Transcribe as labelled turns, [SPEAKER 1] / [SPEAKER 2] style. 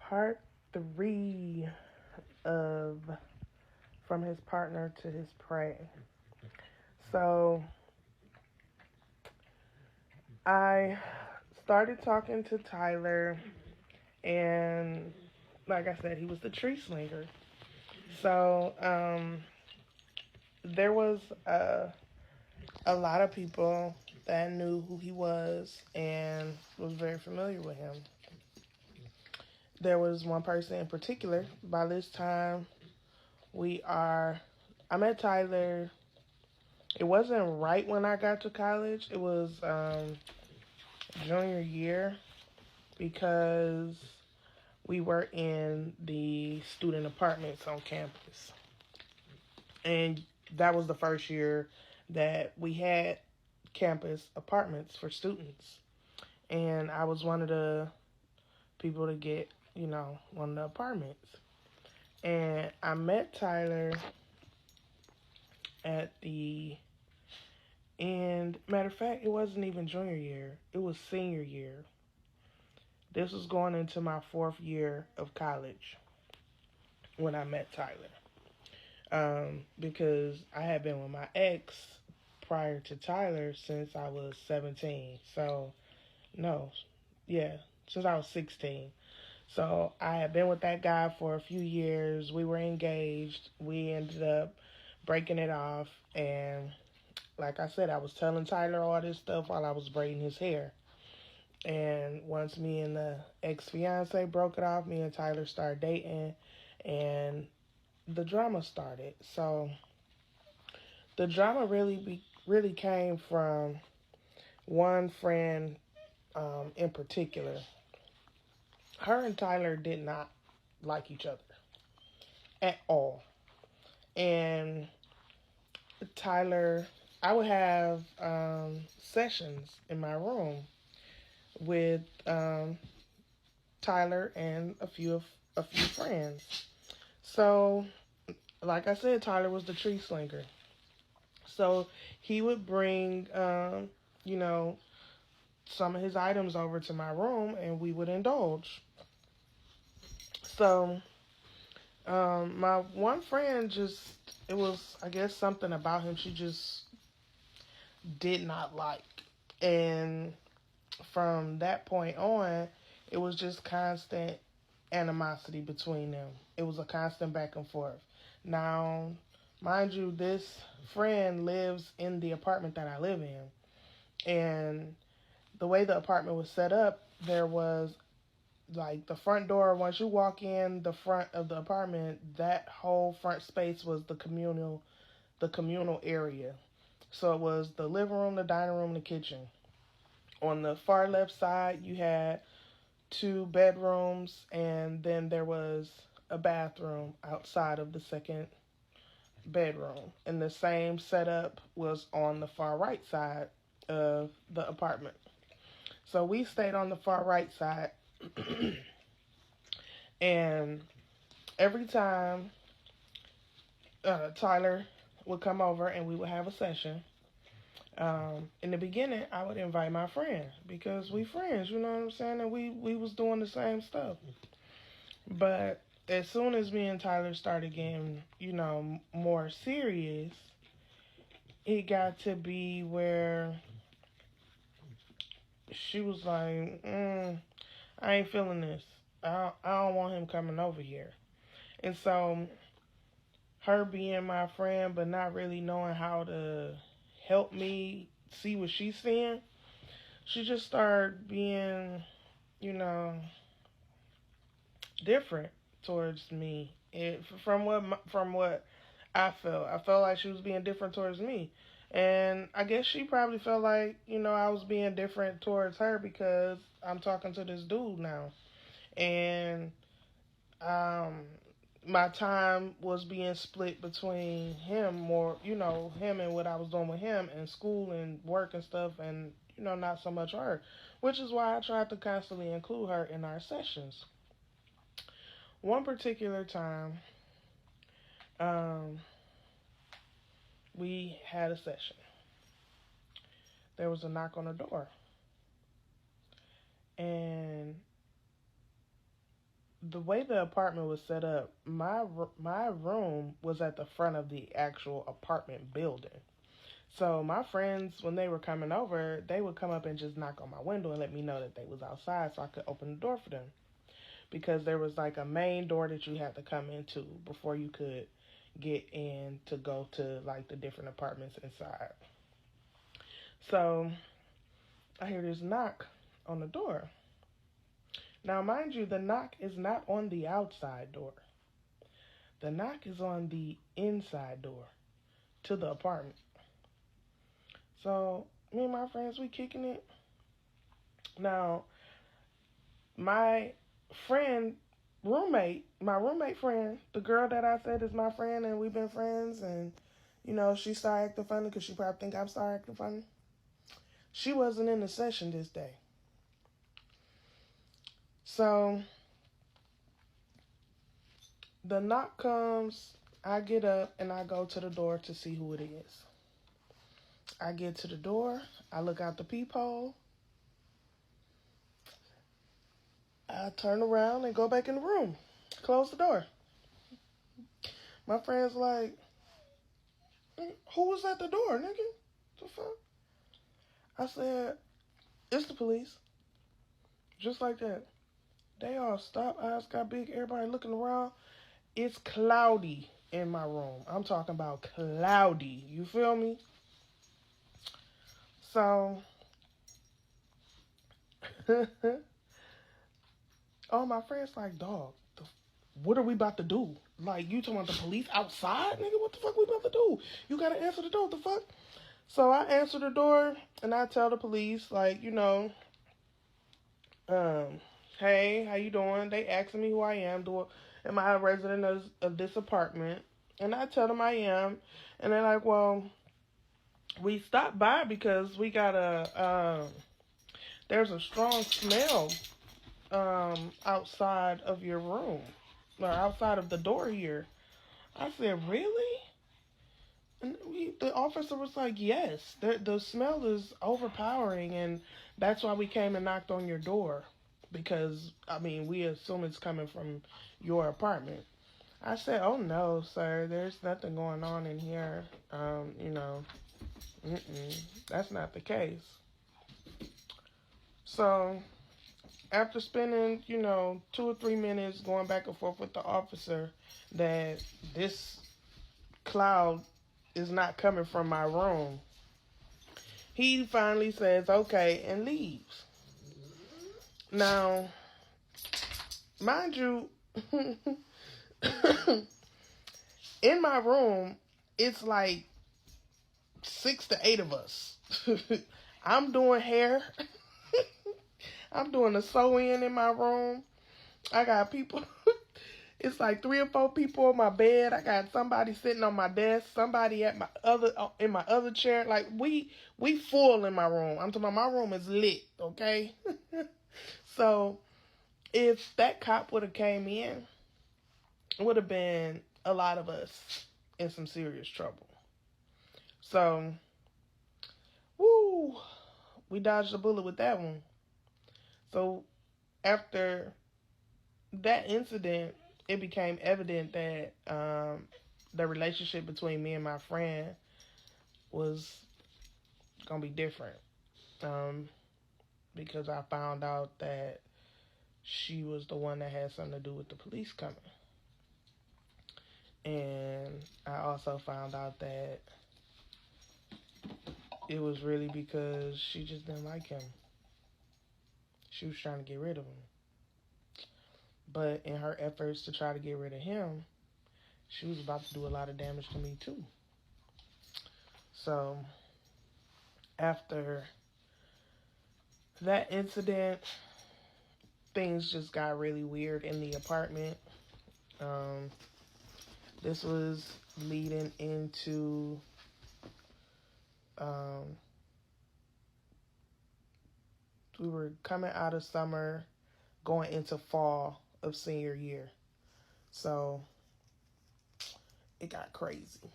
[SPEAKER 1] Part three of From His Partner to His Prey. So I started talking to Tyler, and like I said, he was the tree slinger. So there was a lot of people that knew who he was and was very familiar with him. There was one person in particular. By this time, I met Tyler. It wasn't right when I got to college. It was junior year because we were in the student apartments on campus. And that was the first year that we had campus apartments for students. And I was one of the people to get, one of the apartments. And I met Tyler at the end. Matter of fact, it wasn't even junior year, it was senior year. This was going into my fourth year of college when I met Tyler. Because I had been with my ex prior to Tyler since I was 17. So, no, yeah, since I was 16. So I had been with that guy for a few years. We were engaged. We ended up breaking it off. And like I said, I was telling Tyler all this stuff while I was braiding his hair. And once me and the ex-fiance broke it off, me and Tyler started dating. And the drama started. So the drama really came from one friend in particular. Her and Tyler did not like each other at all. And Tyler, I would have sessions in my room with Tyler and a few friends. So, like I said, Tyler was the tree slinger. So he would bring, you know, some of his items over to my room, and we would indulge. So, my one friend just, it was, I guess, something about him she just did not like. And from that point on, it was just constant animosity between them. It was a constant back and forth. Now, mind you, this friend lives in the apartment that I live in. And the way the apartment was set up, there was like the front door. Once you walk in the front of the apartment, that whole front space was the communal area. So it was the living room, the dining room, the kitchen. On the far left side, you had two bedrooms, and then there was a bathroom outside of the second bedroom. And the same setup was on the far right side of the apartment. So we stayed on the far right side, and every time Tyler would come over and we would have a session, in the beginning I would invite my friend because we friends, you know what I'm saying, and we was doing the same stuff. But as soon as me and Tyler started getting, more serious, it got to be where she was like, I ain't feeling this. I don't want him coming over here. And so, her being my friend, but not really knowing how to help me see what she's seeing, she just started being, you know, different towards me. From what I felt like she was being different towards me. And I guess she probably felt like, I was being different towards her because I'm talking to this dude now. And um, my time was being split between him more, him and what I was doing with him and school and work and stuff, and, not so much her. Which is why I tried to constantly include her in our sessions. One particular time, um, we had a session. There was a knock on the door. And the way the apartment was set up, my room was at the front of the actual apartment building. So my friends, when they were coming over, they would come up and just knock on my window and let me know that they was outside, so I could open the door for them. Because there was like a main door that you had to come into before you could get in to go to like the different apartments inside. So I hear this knock on the door. Now, mind you, the knock is not on the outside door. The knock is on the inside door to the apartment. So me and my friends, we kicking it. Now, my friend, my roommate friend, the girl that I said is my friend, and we've been friends, and she started acting funny because she probably think I'm started acting funny. She wasn't in the session this day. So the knock comes, I get up and I go to the door to see who it is. I get to the door, I look out the peephole, I turn around and go back in the room, close the door. My friend's like, who was at the door, nigga? The fuck? I said, it's the police. Just like that. They all stop, eyes got big, everybody looking around. It's cloudy in my room. I'm talking about cloudy. You feel me? So, all my friends like, dog, what are we about to do? Like, you talking about the police outside? Nigga, what the fuck we about to do? You gotta answer the door, what the fuck? So I answer the door, and I tell the police, like, hey, how you doing? They asking me who I am. Am I a resident of this apartment? And I tell them I am. And they're like, well, we stopped by because we got there's a strong smell outside of your room, or outside of the door here. I said, really? And the officer was like, yes, the smell is overpowering, and that's why we came and knocked on your door. Because, I mean, we assume it's coming from your apartment. I said, oh no, sir, there's nothing going on in here. That's not the case. So, after spending, 2 or 3 minutes going back and forth with the officer that this cloud is not coming from my room, he finally says, okay, and leaves. Now, mind you, in my room, it's like 6 to 8 of us. I'm doing hair. I'm doing a sew-in in my room. I got people. It's like 3 or 4 people on my bed. I got somebody sitting on my desk. Somebody in my other chair. Like we full in my room. I'm talking about my room is lit. Okay. So if that cop would have came in, it would have been a lot of us in some serious trouble. So, woo, we dodged a bullet with that one. So after that incident, it became evident that the relationship between me and my friend was gonna be different, because I found out that she was the one that had something to do with the police coming, and I also found out that it was really because she just didn't like him. She was trying to get rid of him. But in her efforts to try to get rid of him, she was about to do a lot of damage to me too. So after that incident, things just got really weird in the apartment. This was leading into we were coming out of summer, going into fall of senior year. So it got crazy.